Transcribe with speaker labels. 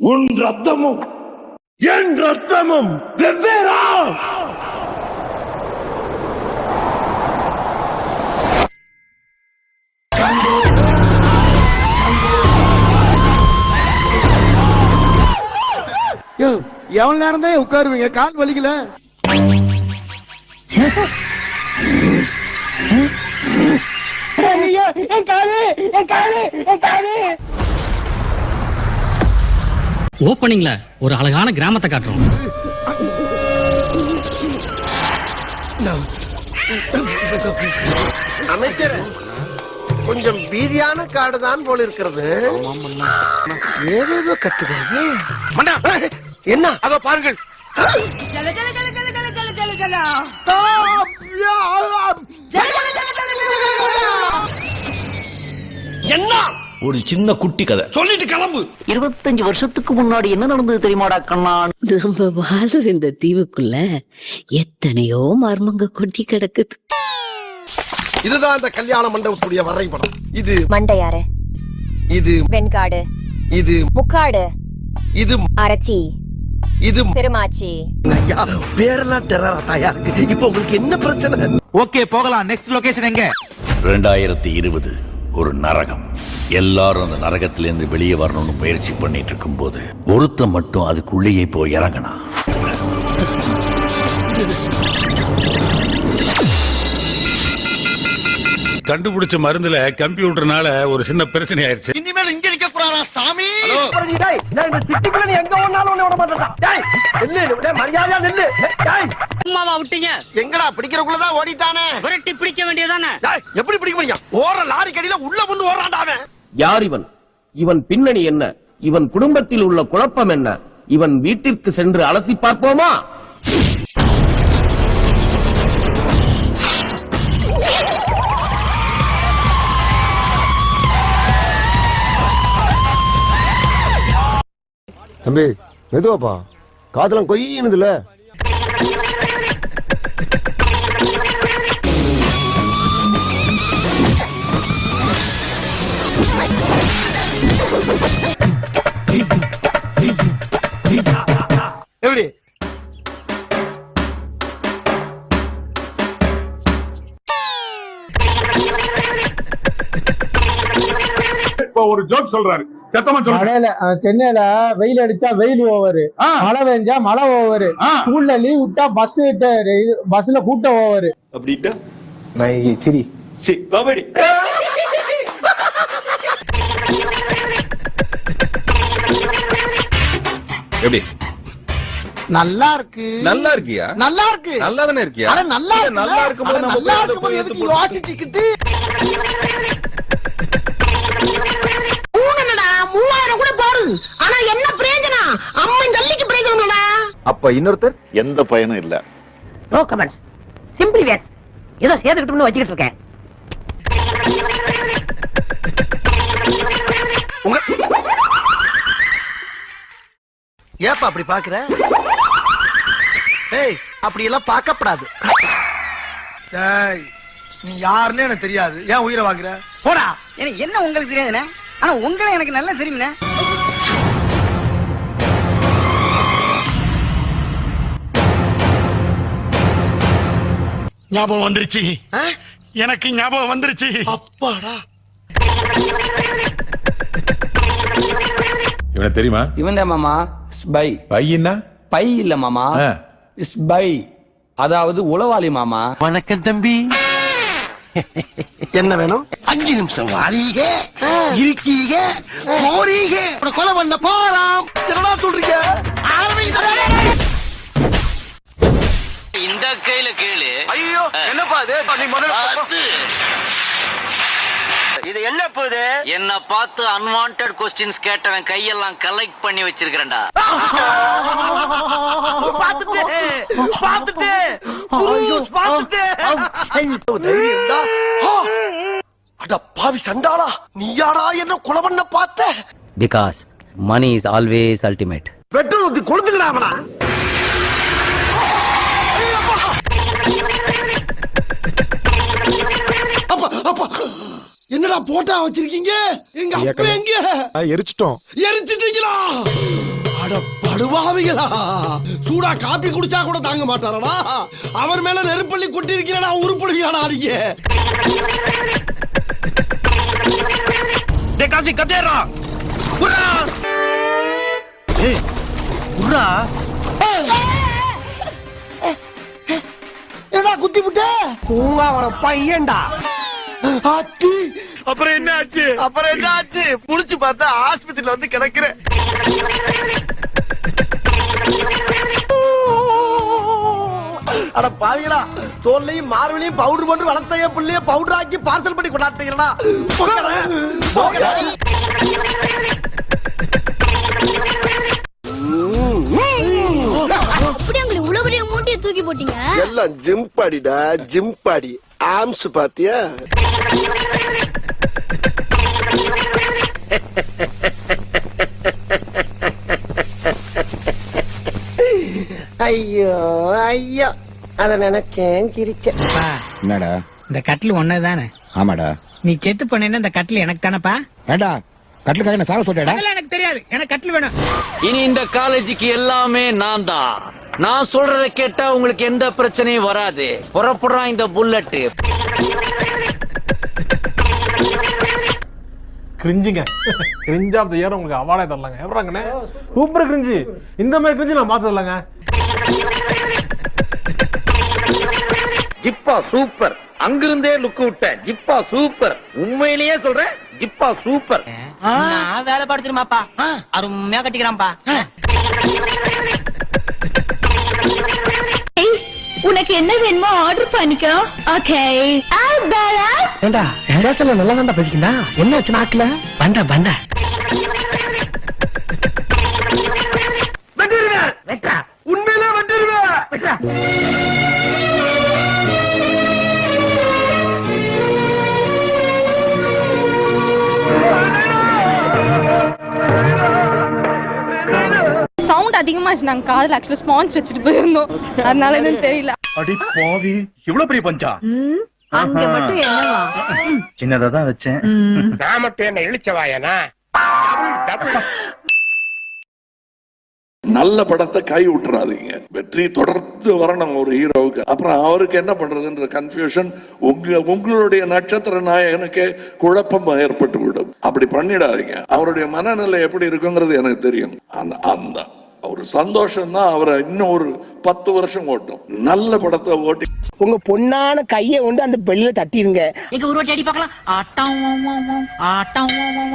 Speaker 1: உன் ரத்தமும் என் ரத்தமும் வெவ்வேறா?
Speaker 2: எவ்வளவு நேரம் தான் உட்காருவீங்க? கால் வலிக்கல?
Speaker 3: ஓப்பனிங்ல ஒரு அழகான கிராமத்தை காட்டுறோம்.
Speaker 4: அமைச்சர், கொஞ்சம் பீதியான காடு தான் போல இருக்கிறது. ஏதேதோ கத்துக்கிறது. என்ன அதோ பாருங்கள். என்ன
Speaker 1: ஒரு சின்ன குட்டி கதை சொல்லிட்டு கிளம்பு.
Speaker 5: 25 வருஷத்துக்கு முன்னாடி என்ன நடந்தது தெரியுமாடா கண்ணா?
Speaker 6: நம்ம வாழும் இந்த தீவுக்குள்ள எத்தனையோ மர்மங்க கொட்டி கிடக்குது.
Speaker 4: இதுதான் இந்த கல்யாண மண்டபத்துடைய வரைபடம். இது
Speaker 7: மண்டையாறு,
Speaker 4: இது
Speaker 7: வெண்காடு,
Speaker 4: இது
Speaker 7: முக்காடு,
Speaker 4: இது
Speaker 7: அரச்சி,
Speaker 4: இது
Speaker 7: பெருமாச்சி.
Speaker 4: ஐயா, பேரெல்லாம் டெரராட்டாயா இருக்கு. இப்போ உங்களுக்கு என்ன பிரச்சனை?
Speaker 8: ஓகே, போகலாம். நெக்ஸ்ட் லொகேஷன் எங்க?
Speaker 9: 2020 ஒரு நரகம். எல்லாரும் அந்த நரகத்திலிருந்து வெளியே வரணும்னு முயற்சி பண்ணிட்டு இருக்கும் போது ஒருத்தன் மட்டும் அதுக்குள்ளேயே போய் இறங்கினா.
Speaker 1: கண்டுபிடிச்ச மருந்துல கம்ப்யூட்டர்னால ஒரு சின்ன பிரச்சனை ஆயிடுச்சு.
Speaker 8: இனிமேல் இங்க நிக்க போறாரா சாமி?
Speaker 4: சிட்டிக்குள்ள நீ எங்க ஒண்ணாலும் ஒண்ணு விட மாட்டேன். மரியாதையா நில்லு.
Speaker 3: அம்மாவா விட்டீங்க?
Speaker 4: எங்கடா பிடிக்கிறக்குள்ளதான் ஓடிட்டானே.
Speaker 3: விரட்டி பிடிக்க வேண்டியதானே?
Speaker 4: எப்படி பிடிக்க முடியும்? ஓர லாரி கடியில உள்ள வந்து ஓடுறான்டாவே.
Speaker 10: யார் இவன்? இவன் பின்னணி என்ன? இவன் குடும்பத்தில் உள்ள குழப்பம் என்ன? இவன் வீட்டிற்கு சென்று அலசி பார்ப்போமா?
Speaker 2: தம்பி மெதுவாப்பா, காதெல்லாம் கொய்யினுதுல.
Speaker 4: எப்படி
Speaker 1: ஒரு ஜோக் சொல்றாரு.
Speaker 11: சென்னையில வெயில் அடிச்சா வெயில் ஓவரு, மழை பெஞ்சா மழை ஓவரு, ஸ்கூல்ல லீவ் விட்டா பஸ்ல கூட்டம் ஓவரு.
Speaker 1: அப்படிட்டா
Speaker 2: சரி
Speaker 1: சரி பாபடி.
Speaker 8: எப்படி?
Speaker 4: நல்லா இருக்கு.
Speaker 8: நல்லா இருக்கியா?
Speaker 4: நல்லா இருக்கு.
Speaker 8: நல்லா தானே இருக்கியா?
Speaker 4: அட நல்லா இருக்கு.
Speaker 8: நல்லா இருக்கும்போது நம்ம
Speaker 4: நல்லா இருக்கும்போது எதுக்கு யோசிச்சுக்கிட்டு?
Speaker 5: 3000 கூட போடு. ஆனா என்ன பிரயோஜனம்? அம்மன் ஜல்லிக்கு பிரயோஜனம்டா.
Speaker 8: அப்ப இன்னொருத்தர்
Speaker 9: எந்த பயனும் இல்ல.
Speaker 5: No comments. சிம்பிளி வேர். ஏதோ சேர்த்துக்கிட்டுன்னு வச்சுக்கிட்டு இருக்கேன்.
Speaker 4: ஏப்பா அப்படி பாக்குற? ஏய், அப்படி எல்லாம் பார்க்கப்படாது. நீ யாருன்னு எனக்கு தெரியாது, ஏன் உயிரை வாங்குற? போடா.
Speaker 5: எனக்கு என்ன உங்களுக்கு தெரியாதுண்ணே, ஆனா உங்களை எனக்கு நல்லா தெரியுமே.
Speaker 1: ஞாபகம் வந்துருச்சு. எனக்கு ஞாபகம் வந்துருச்சு.
Speaker 4: அப்பாடா.
Speaker 8: இவனை தெரியுமா?
Speaker 11: இவன் தான் மாமா ஸ்பை.
Speaker 8: பையனா?
Speaker 11: பை இல்ல மாமா, ஸ்பை, அதாவது உளவாளி மாமா.
Speaker 4: வணக்கம் தம்பி. என்ன வேணும்? 5 நிமிஷம் வாரீக, இருக்கீக, போறீக, கொலை பண்ண போறாம். என்னடா சொல்றீங்க?
Speaker 5: இந்த கையில கேளு.
Speaker 4: ஐயோ, என்னப்பா இது? நீ முதல்ல
Speaker 5: இது என்ன போகுது? என்ன பார்த்து அன்வான்டட் கொஸ்டின்ஸ் கேட்டவன் கையெல்லாம் கலெக்ட் பண்ணி வச்சிருக்கிறேன்டா.
Speaker 4: அட பாவி சண்டாளா, நீ யாரா என்ன கொலை பண்ண பார்த்த?
Speaker 5: Because money is always ultimate.
Speaker 4: Petrol ஊத்தி கொளுத்துக்கடா அவனா. என்னடா போட்டா வச்சிருக்கீங்க? எங்க அப்பா எங்க?
Speaker 2: எரிச்சிட்டோம்.
Speaker 4: எரிச்சிட்டீங்களா? படுவாவிகளா, சூடா காப்பி குடிச்சா கூட தாங்க மாட்டாரடா. அவர் மேல நெருப்பள்ளி கொட்டி இருக்கிறா உருப்படுவியாடா நீங்க.
Speaker 10: காசி கத்தேரா குர்ரா ஏய் குர்ரா
Speaker 4: என்னடா குத்தி விட்ட? பூங்காவன பையன்டா. ஆத்தி
Speaker 10: அப்புறம் என்ன ஆச்சு? புடிச்சு பார்த்தா ஆஸ்பத்திரியில வந்து கிடக்குறேன்.
Speaker 4: அட பாவிகளா, தோல்லையும் மார்பிலையும் பவுடர் போட்டு வளர்த்தைய புள்ளைய பவுடர் ஆக்கி பார்சல் பண்ணி கொண்டாட்டீங்களா?
Speaker 7: அப்படி உங்களை இவ்வளவு பெரிய மூட்டையை தூக்கி போட்டீங்க?
Speaker 4: எல்லாம் ஜிம் பாடிடா, ஜிம் பாடி. ஆம்ஸ் பாத்தியா? ஐயோ ஐயோ, அத நினைச்சேன் சிரிச்சேன்.
Speaker 11: என்னடா இந்த கட்டில் ஒன்னதானே? ஆமாடா. நீ செத்து பண்ணேன்னா இந்த கட்டில் எனக்கு தானப்பா. ஏண்டா கட்டிலுக்காக என்ன சாக சொல்றேடா? எனக்கு தெரியாது, எனக்கு கட்டில் வேணும்.
Speaker 5: இனி இந்த காலேஜுக்கு எல்லாமே நான் தான். நான் சொல்றத கேட்டா உங்களுக்கு எந்த பிரச்சனையும் வராது. புறப்படுறான் இந்த புல்லட்.
Speaker 11: கிரிஞ்சுங்க, கிரிஞ்ச் ஆஃப் தி இயர் உங்களுக்கு அவார்டே தரலாங்க. எப்பறாங்கண்ணே சூப்பர் கிரிஞ்சு. இந்த மாதிரி கிரிஞ்சு நான் பார்த்ததில்லங்க.
Speaker 10: ஜிப்பா சூப்பர். அங்கிருந்தே லுக் விட்ட ஜிப்பா சூப்பர். உண்மையிலேயே சொல்றேன், ஜிப்பா சூப்பர்.
Speaker 3: வேலை படுத்துருமாப்பா, அருமையா கட்டிக்கிறான்ப்பா.
Speaker 7: உனக்கு என்ன வேணுமோ ஆர்டர் பண்ணிக்கோ. ஓகே.
Speaker 11: ஏண்டா எங்காச்சும் நல்லா தான்டா பேசிக்கிட்டா. என்னாச்சு நாக்குல? பண்டா பண்டா
Speaker 10: உண்மையிலே வந்துருவேன்.
Speaker 7: சவுண்ட் அதிகமாச்சு. நாங்க காதுல ஆக்சுவலா ஸ்பான்ஸ் வச்சுட்டு போயிருந்தோம், அதனால எதுவும் தெரியல.
Speaker 8: அடி பாவி, இவ்வளவு பெரிய பஞ்சா?
Speaker 6: அங்க மட்டும் என்னவா?
Speaker 8: சின்னதா தான் வச்சேன்.
Speaker 10: நான் மட்டும் என்ன இழிச்சவாயனா?
Speaker 1: நல்ல படத்தை கை விட்டுறாதீங்க. வெற்றி தொடர்ந்து வரணும் ஒரு ஹீரோவுக்கு. அப்புறம் அவருக்கு என்ன பண்றதுன்ற கன்ஃபியூஷன் உங்களுடைய நட்சத்திர நாயகனுக்கு குழப்பம் ஏற்பட்டு விடும். அப்படி பண்ணிடாதீங்க. அவருடைய மனநிலை எப்படி இருக்குங்கிறது எனக்கு தெரியும். அந்த ஒரு சந்தோஷம் தான் அவரை இன்னும் ஒரு 10 வருஷம் ஓட்டும். நல்ல படத்தை ஓட்டி
Speaker 11: உங்க பொண்ணான கையை கொண்டு அந்த பெல்ல தட்டிருங்க.
Speaker 3: எங்க ஒரு வாட்டி அடி பார்க்கலாம். ஆட்டம் ஆட்டம்